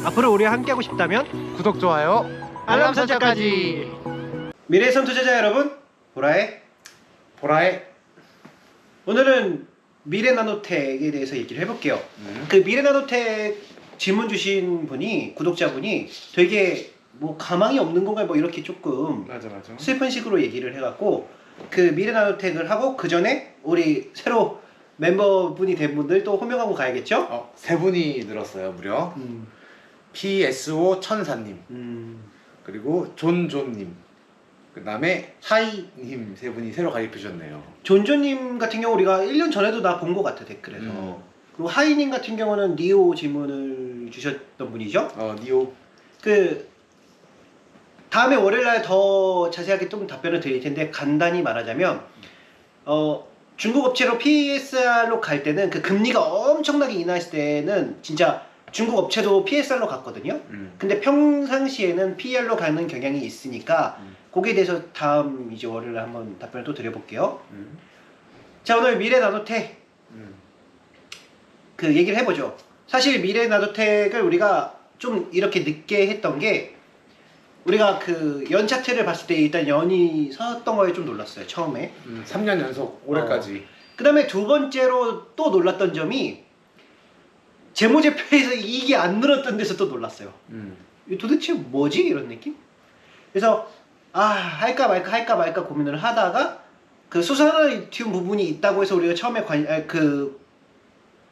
앞으로 우리와 함께하고 싶다면 구독, 좋아요, 알람 설정까지. 미래선 투자자 여러분, 보라의 오늘은 미래 나노텍에 대해서 얘기를 해볼게요. 그 미래 나노텍 질문 주신 분이, 구독자분이 되게 뭐 가망이 없는 건가 뭐 이렇게 조금 맞아. 슬픈 식으로 얘기를 해갖고 그 미래 나노텍을 하고 그 전에 우리 새로 멤버분이 된 분들 또 호명하고 가야겠죠? 세 분이 늘었어요, 무려. PSO 천사님, 그리고 존존님, 그 다음에 하이님 세 분이 새로 가입해 주셨네요. 존존님 같은 경우 우리가 1년 전에도 나 본 것 같아, 댓글에서. 그리고 하이님 같은 경우는 니오 질문을 주셨던 분이죠? 니오. 그 다음에 월요일날 더 자세하게 좀 답변을 드릴 텐데, 간단히 말하자면 중국 업체로 PSR로 갈 때는 그 금리가 엄청나게 인하했을 때는 진짜 중국 업체도 PSR로 갔거든요. 근데 평상시에는 PR로 가는 경향이 있으니까 거기에 대해서 다음 이제 월요일에 한번 답변을 또 드려볼게요. 자, 오늘 미래 나노텍 그 얘기를 해보죠. 사실 미래 나노텍을 우리가 좀 이렇게 늦게 했던 게, 우리가 그 연 차트를 봤을 때 일단 연이 섰던 거에 좀 놀랐어요, 처음에. 3년 연속 올해까지. 그 다음에 두 번째로 또 놀랐던 점이 재무제표에서 이익이 안 늘었던 데서 또 놀랐어요. 이거 도대체 뭐지? 이런 느낌? 그래서 할까 말까 고민을 하다가 그 수산화리튬 부분이 있다고 해서 우리가 처음에 그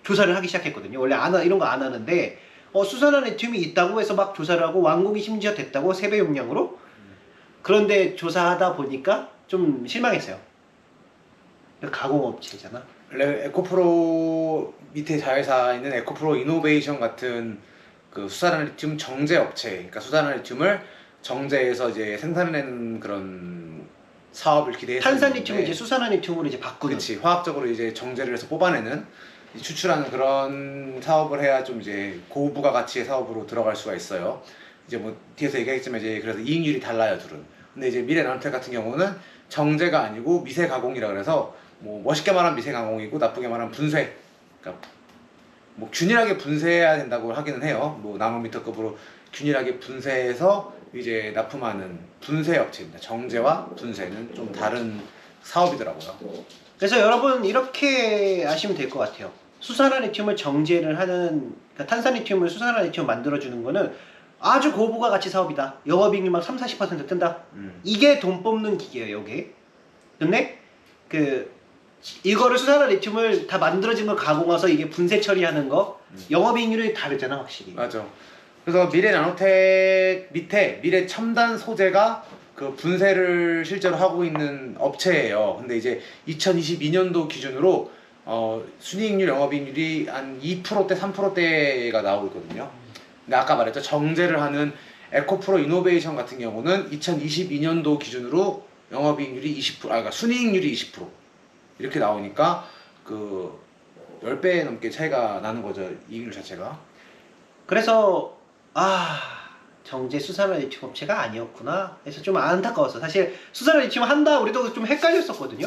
조사를 하기 시작했거든요. 원래 이런 거 안 하는데 수산화리튬이 있다고 해서 막 조사를 하고 완공이 심지어 됐다고, 3배 용량으로. 그런데 조사하다 보니까 좀 실망했어요. 가공업체잖아. 원래 에코프로 밑에 자회사에 있는 에코프로 이노베이션 같은 그 수산화리튬 정제 업체, 그러니까 수산화리튬을 정제해서 이제 생산해내는 그런 사업을 기대해서 탄산리튬을 이제 수산화리튬으로 이제 바꾸는. 그렇지, 화학적으로 이제 정제를 해서 뽑아내는, 추출하는 그런 사업을 해야 좀 이제 고부가 가치의 사업으로 들어갈 수가 있어요. 이제 뭐 뒤에서 얘기했지만 이제 그래서 이익률이 달라요, 둘은. 근데 이제 미래 나노텍 같은 경우는 정제가 아니고 미세 가공이라 그래서 뭐 멋있게 말하면 미세 가공이고 나쁘게 말하면 분쇄. 그러니까 뭐 균일하게 분쇄해야 된다고 하기는 해요. 뭐 나노미터급으로 균일하게 분쇄해서 이제 납품하는 분쇄 업체입니다. 정제와 분쇄는 좀 다른 사업이더라고요. 그래서 여러분 이렇게 아시면 될 것 같아요. 수산화리튬을 정제를 하는, 그러니까 탄산리튬을 수산화리튬을 만들어주는 거는 아주 고부가 가치 사업이다. 영업이익률 막 30~40% 뜬다. 이게 돈 뽑는 기계예요, 이게. 근데 이거를 수산화리튬을 다 만들어진 걸 가공해서 이게 분쇄 처리하는 거, 영업이익률이 다르잖아, 확실히. 맞아. 그래서 미래 나노텍 밑에 미래 첨단 소재가 그 분쇄를 실제로 하고 있는 업체예요. 근데 이제 2022년도 기준으로 순이익률, 영업이익률이 한 2%대, 3%대가 나오고 있거든요. 근데 아까 말했죠, 정제를 하는 에코프로 이노베이션 같은 경우는 2022년도 기준으로 영업이익률이 20%, 그러니까 순이익률이 20% 이렇게 나오니까 그 10배 넘게 차이가 나는 거죠, 이익률 자체가. 그래서 정제 수산화리튬 업체가 아니었구나 해서 좀 안타까웠어. 사실 수산화리튬 한다 우리도 좀 헷갈렸었거든요.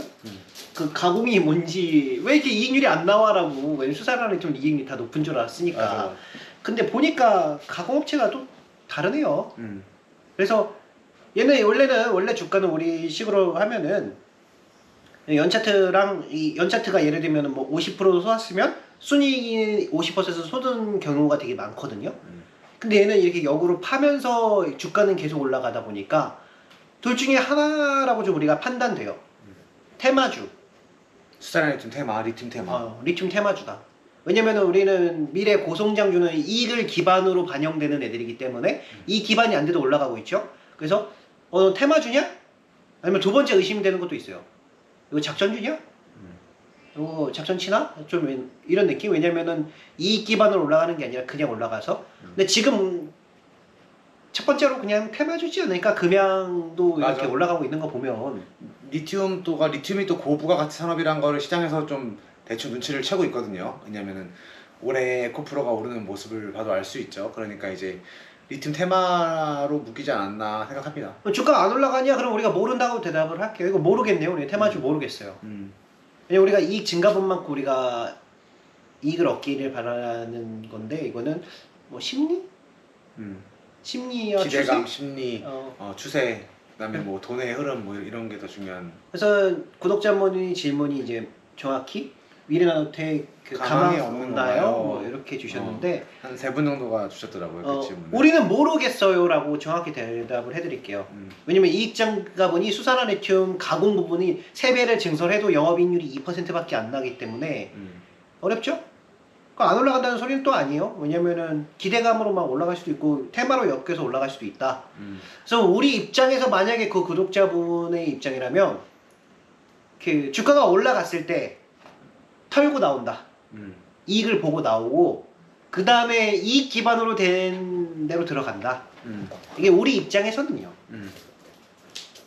그 가공이 뭔지, 왜 이렇게 이익률이 안 나와라고. 왜냐면 수산화리튬 이익률이 다 높은 줄 알았으니까. 맞아. 근데 보니까 가공업체가 또 다르네요. 그래서 얘는 원래 주가는 우리 식으로 하면은 연차트랑, 이 연차트가 예를 들면 뭐 50% 쏟았으면 순이익이 50%에서 쏟은 경우가 되게 많거든요. 근데 얘는 이렇게 역으로 파면서 주가는 계속 올라가다 보니까 둘 중에 하나라고 좀 우리가 판단돼요. 테마주. 수산화리튬 테마, 리튬 테마. 리튬 테마주다. 왜냐면 우리는 미래 고성장주는 이익을 기반으로 반영되는 애들이기 때문에 이 기반이 안 돼도 올라가고 있죠. 그래서 테마주냐? 아니면 두 번째 의심되는 것도 있어요. 이거 작전주냐? 이거 작전치나? 좀 이런 느낌? 왜냐면은 이익 기반으로 올라가는 게 아니라 그냥 올라가서. 근데 지금 첫 번째로 그냥 테마주지 않으니까 금양도 이렇게 맞아. 올라가고 있는 거 보면. 리튬이 또 고부가 가치 산업이란 거를 시장에서 좀 대충 눈치를 채고 있거든요. 왜냐면은 올해 에코프로가 오르는 모습을 봐도 알 수 있죠. 그러니까 이제 리튬 테마로 묶이지 않았나 생각합니다. 주가 안 올라가냐? 그럼 우리가 모른다고 대답을 할게요. 이거 모르겠네요. 우리 테마주 모르겠어요. 왜냐면 우리가 이익 증가분만큼 우리가 이익을 얻기를 바라는 건데, 이거는 뭐 심리? 심리와 기대감, 추세? 심리, 어. 추세, 그다음에 뭐 돈의 흐름 뭐 이런 게 더 중요한. 그래서 구독자분이 질문이 이제 정확히 미래나노텍 그 가망이 가망 없는 없나요? 건가요? 뭐 이렇게 주셨는데 한 3분 정도가 주셨더라고요. 그 질문을. 우리는 모르겠어요라고 정확히 대답을 해드릴게요. 왜냐면 이익장가분이 수산화 리튬 가공 부분이 3배를 증설해도 영업이익률이 2%밖에 안 나기 때문에 어렵죠? 안 올라간다는 소리는 또 아니에요. 왜냐면은 기대감으로만 올라갈 수도 있고 테마로 엮여서 올라갈 수도 있다. 그래서 우리 입장에서 만약에 그 구독자분의 입장이라면 그 주가가 올라갔을 때 털고 나온다. 이익을 보고 나오고 그 다음에 이익 기반으로 된 대로 들어간다. 이게 우리 입장에서는요.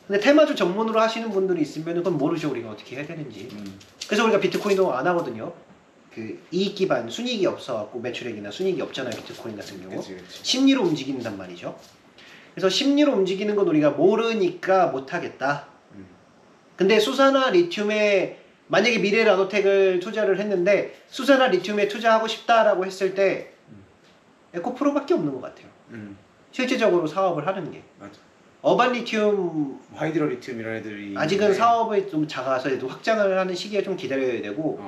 근데 테마주 전문으로 하시는 분들이 있으면 그건 모르죠. 우리가 어떻게 해야 되는지. 그래서 우리가 비트코인도 안 하거든요. 그 이익 기반 순이익이 없어갖고 매출액이나 순이익이 없잖아요. 비트코인 같은 경우. 그치. 심리로 움직인단 말이죠. 그래서 심리로 움직이는 건 우리가 모르니까 못하겠다. 근데 수산화 리튬에 만약에 미래나노텍을 투자를 했는데 수산화 리튬에 투자하고 싶다라고 했을 때 에코프로밖에 없는 것 같아요. 실제적으로 사업을 하는 게. 맞아. 어반 리튬 하이드로 리튬 이런 애들이 아직은 있는데, 사업이 좀 작아서 확장을 하는 시기에 좀 기다려야 되고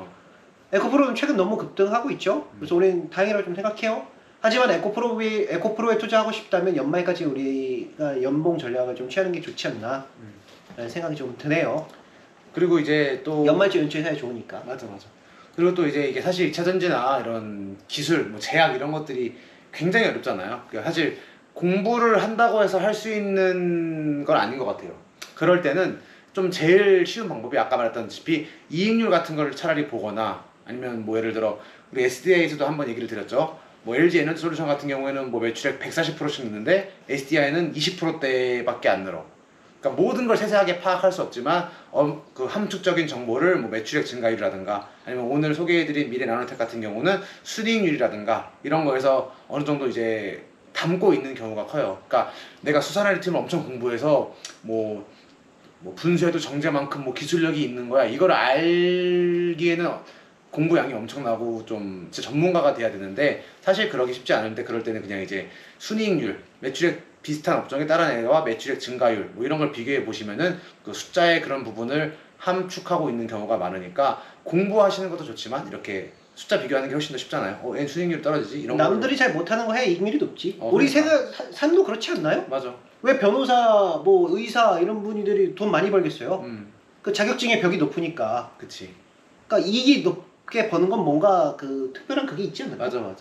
에코프로는 최근 너무 급등하고 있죠. 그래서 우리는 다행이라고 좀 생각해요. 하지만 에코프로에 투자하고 싶다면 연말까지 우리가 연봉 전략을 좀 취하는 게 좋지 않나 라는 생각이 좀 드네요. 그리고 이제 또 연말제 연초에 좋으니까. 맞아. 그리고 또 이제 이게 사실 2차 전지나 이런 기술, 뭐 제약 이런 것들이 굉장히 어렵잖아요. 그러니까 사실 공부를 한다고 해서 할 수 있는 건 아닌 것 같아요. 그럴 때는 좀 제일 쉬운 방법이 아까 말했다시피 이익률 같은 걸 차라리 보거나 아니면 뭐 예를 들어 우리 SDI에서도 한번 얘기를 드렸죠. 뭐 LG 에너지솔루션 같은 경우에는 뭐 매출액 140%씩 는데 SDI는 20%대밖에 안 늘어. 그러니까 모든 걸 세세하게 파악할 수 없지만 그 함축적인 정보를 뭐 매출액 증가율이라든가 아니면 오늘 소개해드린 미래나노텍 같은 경우는 순이익률이라든가 이런 거에서 어느 정도 이제 담고 있는 경우가 커요. 그러니까 내가 수산화 리튬을 엄청 공부해서 뭐 분수해도 정제만큼 뭐 기술력이 있는 거야. 이걸 알기에는 공부량이 엄청나고 좀 진짜 전문가가 돼야 되는데 사실 그러기 쉽지 않은데 그럴 때는 그냥 이제 순이익률, 매출액 비슷한 업종에 따른 애와 매출액 증가율 뭐 이런 걸 비교해 보시면은 그 숫자의 그런 부분을 함축하고 있는 경우가 많으니까 공부하시는 것도 좋지만 이렇게 숫자 비교하는 게 훨씬 더 쉽잖아요. 얘 수익률이 떨어지지 이런 남들이 잘 못하는 거 해 이익률이 높지. 우리 그러니까. 산도 그렇지 않나요? 맞아. 왜 변호사, 뭐 의사 이런 분들이 돈 많이 벌겠어요? 그 자격증의 벽이 높으니까. 그치. 그러니까 이익이 높게 버는 건 뭔가 그 특별한 그게 있지 않나요? 맞아.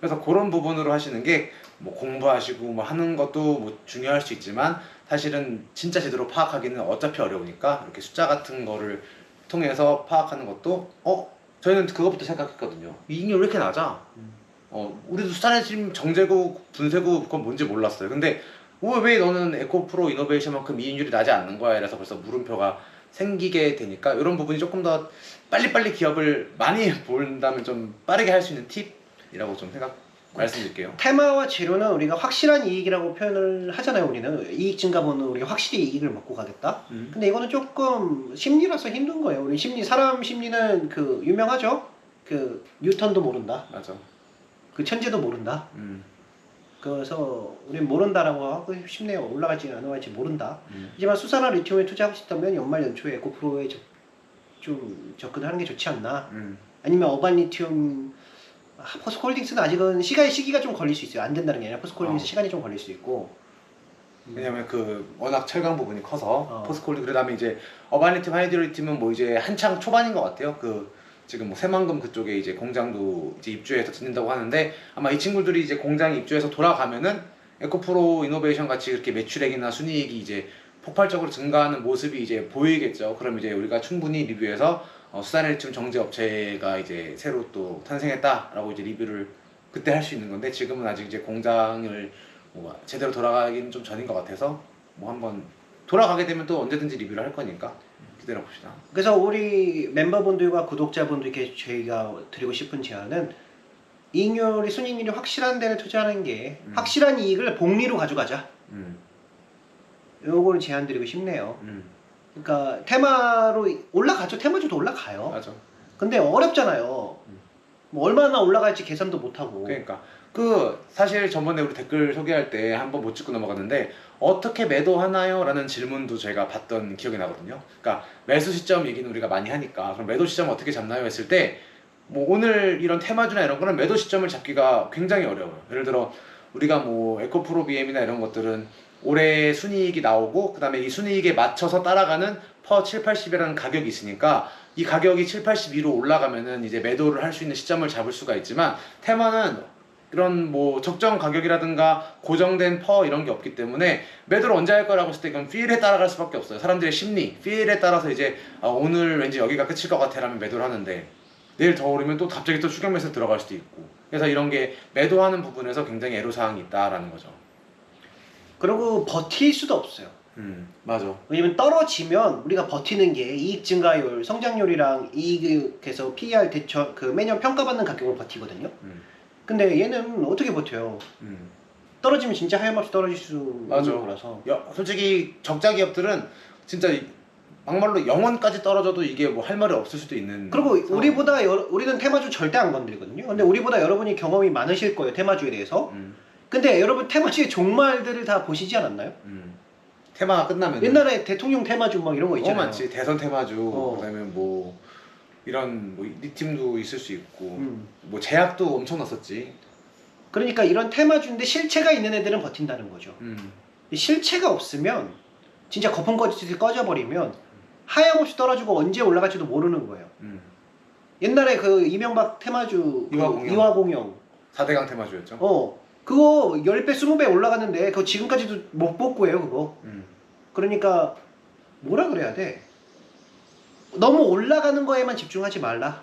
그래서 그런 부분으로 하시는 게 뭐 공부하시고 뭐 하는 것도 뭐 중요할 수 있지만 사실은 진짜 제대로 파악하기는 어차피 어려우니까 이렇게 숫자 같은 거를 통해서 파악하는 것도 저희는 그것부터 생각했거든요. 이익률 왜 이렇게 낮아? 우리도 수산화팀 정제고 분쇄고 그건 뭔지 몰랐어요. 근데 왜 너는 에코프로 이노베이션만큼 이익률이 나지 않는 거야? 이래서 벌써 물음표가 생기게 되니까 이런 부분이 조금 더 빨리빨리 기업을 많이 본다면 좀 빠르게 할 수 있는 팁이라고 좀 말씀드릴게요. 테마와 재료는 우리가 확실한 이익이라고 표현을 하잖아요. 우리는 이익 증가분은 우리가 확실히 이익을 먹고 가겠다. 근데 이거는 조금 심리라서 힘든 거예요. 우리 사람 심리는 그 유명하죠. 그 뉴턴도 모른다. 맞아. 그 천재도 모른다. 그래서 우리는 모른다라고 하고 싶네요. 올라갈지 안 올라갈지 모른다. 하지만 수산화 리튬에 투자하고 싶다면 연말 연초에 에코프로에 좀 접근하는 게 좋지 않나. 아니면 어반 리튬 포스코홀딩스는 아직은 시기가 좀 걸릴 수 있어요. 안 된다는 게 아니라 포스코홀딩스 시간이 좀 걸릴 수 있고. 왜냐면 그 워낙 철강 부분이 커서 포스코홀딩 그다음에 이제 어반리튬, 하이드로리튬은 뭐 이제 한창 초반인 것 같아요. 그 지금 뭐 새만금 그쪽에 이제 공장도 이제 입주해서 짓는다고 하는데 아마 이 친구들이 이제 공장 입주해서 돌아가면은 에코프로 이노베이션 같이 그렇게 매출액이나 순이익이 이제 폭발적으로 증가하는 모습이 이제 보이겠죠. 그럼 이제 우리가 충분히 리뷰해서 수산리튬 정제 업체가 이제 새로 또 탄생했다라고 이제 리뷰를 그때 할 수 있는 건데 지금은 아직 이제 공장을 뭐 제대로 돌아가기는 좀 전인 것 같아서 뭐 한번 돌아가게 되면 또 언제든지 리뷰를 할 거니까 기다려 봅시다. 그래서 우리 멤버분들과 구독자분들께 저희가 드리고 싶은 제안은 이익률이 순이익률이 확실한 데를 투자하는 게 확실한 이익을 복리로 가져가자. 요걸 제안 드리고 싶네요. 그러니까 테마로 올라가죠. 테마주도 올라가요. 맞아. 근데 어렵잖아요. 뭐 얼마나 올라갈지 계산도 못하고. 그러니까 그 사실 저번에 우리 댓글 소개할 때 한번 못 짚고 넘어갔는데 어떻게 매도하나요? 라는 질문도 제가 봤던 기억이 나거든요. 그러니까 매수 시점 얘기는 우리가 많이 하니까 그럼 매도 시점 어떻게 잡나요? 했을 때 뭐 오늘 이런 테마주나 이런 거는 매도 시점을 잡기가 굉장히 어려워요. 예를 들어 우리가 뭐 에코프로 BM이나 이런 것들은 올해 순이익이 나오고 그 다음에 이 순이익에 맞춰서 따라가는 퍼 7, 80이라는 가격이 있으니까 이 가격이 7, 82로 올라가면은 이제 매도를 할 수 있는 시점을 잡을 수가 있지만 테마는 그런 뭐 적정 가격이라든가 고정된 퍼 이런 게 없기 때문에 매도를 언제 할 거라고 했을 때 그건 필에 따라갈 수밖에 없어요. 사람들의 심리, 필에 따라서 이제 오늘 왠지 여기가 끝일 것 같아 라면 매도를 하는데 내일 더 오르면 또 갑자기 또 추격 매수 들어갈 수도 있고 그래서 이런 게 매도하는 부분에서 굉장히 애로사항이 있다라는 거죠. 그리고 버틸 수도 없어요. 맞아. 왜냐면 떨어지면 우리가 버티는 게 이익 증가율, 성장률이랑 이익에서 PER 대처 그 매년 평가받는 가격을 버티거든요. 근데 얘는 어떻게 버텨요? 떨어지면 진짜 하염없이 떨어질 수 맞아. 있는 거라서. 솔직히 적자 기업들은 진짜 막말로 영원까지 떨어져도 이게 뭐 할 말이 없을 수도 있는. 그리고 상황. 우리는 테마주 절대 안 건드리거든요. 근데 우리보다 여러분이 경험이 많으실 거예요, 테마주에 대해서. 근데 여러분 테마주의 종말들을 다 보시지 않았나요? 테마가 끝나면 옛날에 대통령 테마주 막 이런 거 있잖아요. 많지. 대선 테마주 어. 그다음에 뭐 이런 뭐 리튬도 있을 수 있고 음. 뭐 제약도 엄청 났었지. 그러니까 이런 테마주인데 실체가 있는 애들은 버틴다는 거죠. 실체가 없으면 진짜 거품 꺼지듯이 꺼져버리면 하염없이 떨어지고 언제 올라갈지도 모르는 거예요. 옛날에 그 이명박 테마주 이화공영 4대강 테마주였죠. 그거 10배 20배 올라갔는데 그거 지금까지도 못 복구해요 그거. 그러니까 뭐라 그래야 돼, 너무 올라가는 거에만 집중하지 말라.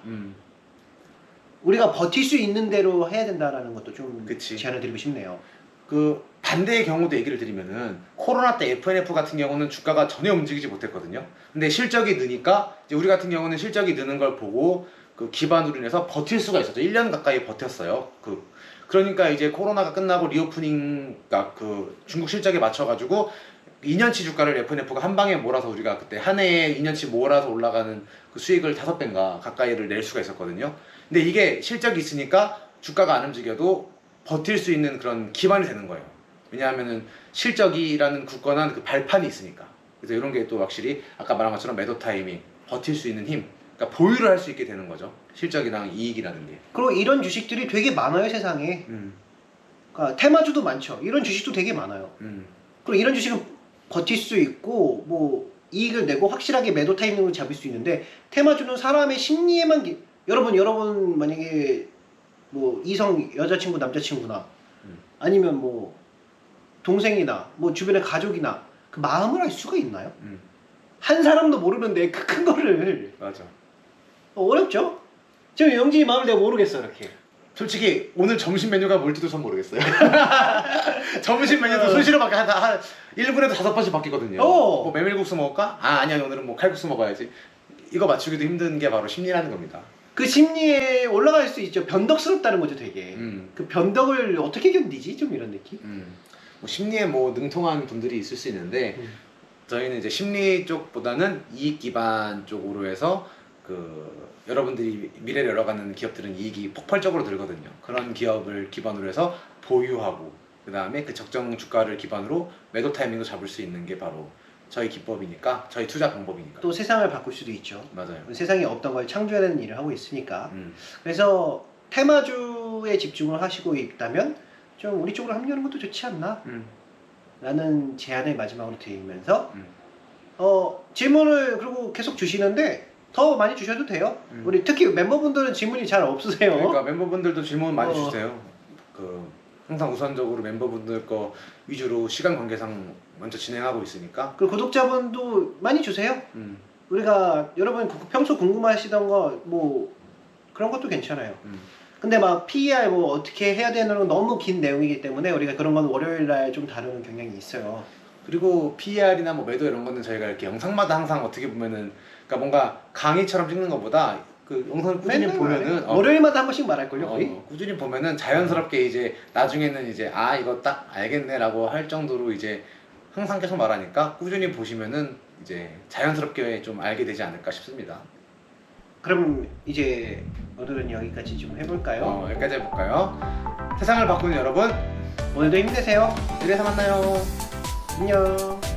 우리가 버틸 수 있는 대로 해야 된다라는 것도 좀 그치. 제안을 드리고 싶네요. 그 반대의 경우도 얘기를 드리면은 코로나 때 FNF 같은 경우는 주가가 전혀 움직이지 못했거든요. 근데 실적이 느니까 이제 우리 같은 경우는 실적이 느는 걸 보고 그 기반으로 인해서 버틸 수가 있었죠. 1년 가까이 버텼어요. 그러니까 이제 코로나가 끝나고 리오프닝, 그러니까 그 중국 실적에 맞춰가지고 2년치 주가를 FNF가 한 방에 몰아서 우리가 그때 한 해에 2년치 몰아서 올라가는 그 수익을 5배인가 가까이를 낼 수가 있었거든요. 근데 이게 실적이 있으니까 주가가 안 움직여도 버틸 수 있는 그런 기반이 되는 거예요. 왜냐하면은 실적이라는 굳건한 그 발판이 있으니까. 그래서 이런 게 또 확실히 아까 말한 것처럼 매도 타이밍, 버틸 수 있는 힘, 그러니까 보유를 할 수 있게 되는 거죠. 실적이랑 이익이라는 게. 그리고 이런 주식들이 되게 많아요 세상에. 그러니까 테마주도 많죠. 이런 주식도 되게 많아요. 그리고 이런 주식은 버틸 수 있고 뭐 이익을 내고 확실하게 매도 타이밍을 잡을 수 있는데, 테마주는 사람의 심리에만 여러분 만약에 뭐 이성 여자친구 남자친구나 아니면 뭐 동생이나 뭐 주변의 가족이나 그 마음을 알 수가 있나요? 한 사람도 모르는데 그 큰 거를. 맞아. 어렵죠? 지금 영진이 마음을 내가 모르겠어 이렇게. 솔직히 오늘 점심 메뉴가 뭘지도 전 모르겠어요. 점심 메뉴도 수시로 한 1분에도 5번씩 바뀌거든요. 뭐 메밀국수 먹을까? 아니야, 오늘은 뭐 칼국수 먹어야지. 이거 맞추기도 힘든 게 바로 심리라는 겁니다. 그 심리에 올라갈 수 있죠. 변덕스럽다는 거죠 되게. 그 변덕을 어떻게 견디지? 좀 이런 느낌? 뭐 심리에 뭐 능통한 분들이 있을 수 있는데 저희는 이제 심리 쪽보다는 이익 기반 쪽으로 해서 그 여러분들이 미래를 열어가는 기업들은 이익이 폭발적으로 들거든요. 그런 기업을 기반으로 해서 보유하고 그 다음에 그 적정 주가를 기반으로 매도 타이밍도 잡을 수 있는 게 바로 저희 기법이니까, 저희 투자 방법이니까. 또 세상을 바꿀 수도 있죠. 맞아요. 세상에 없던 걸 창조해내는 일을 하고 있으니까. 그래서 테마주에 집중을 하시고 있다면 좀 우리 쪽으로 합류하는 것도 좋지 않나? 라는 제안을 마지막으로 드리면서 질문을 그리고 계속 주시는데 더 많이 주셔도 돼요. 우리 특히 멤버분들은 질문이 잘 없으세요. 그러니까 멤버분들도 질문 많이 주세요. 항상 우선적으로 멤버분들 거 위주로 시간 관계상 먼저 진행하고 있으니까. 그리고 구독자분도 많이 주세요. 우리가 여러분 평소 궁금하시던 거 뭐 그런 것도 괜찮아요. 근데 막 PER 뭐 어떻게 해야 되는 건 너무 긴 내용이기 때문에 우리가 그런 건 월요일 날 좀 다루는 경향이 있어요. 그리고 PER이나 뭐 매도 이런 거는 저희가 이렇게 영상마다 항상 어떻게 보면은, 그러니까 뭔가 강의처럼 찍는 것보다 그 영상을 꾸준히 보면은 월요일마다 한 번씩 말할걸요 거의? 꾸준히 보면은 자연스럽게 이제 나중에는 이제 이거 딱 알겠네라고 할 정도로 이제 항상 계속 말하니까 꾸준히 보시면은 이제 자연스럽게 좀 알게 되지 않을까 싶습니다. 그럼 이제 오늘은 여기까지 좀 해볼까요? 여기까지 해볼까요? 세상을 바꾸는 여러분, 오늘도 힘내세요. 내일에서 만나요. 안녕.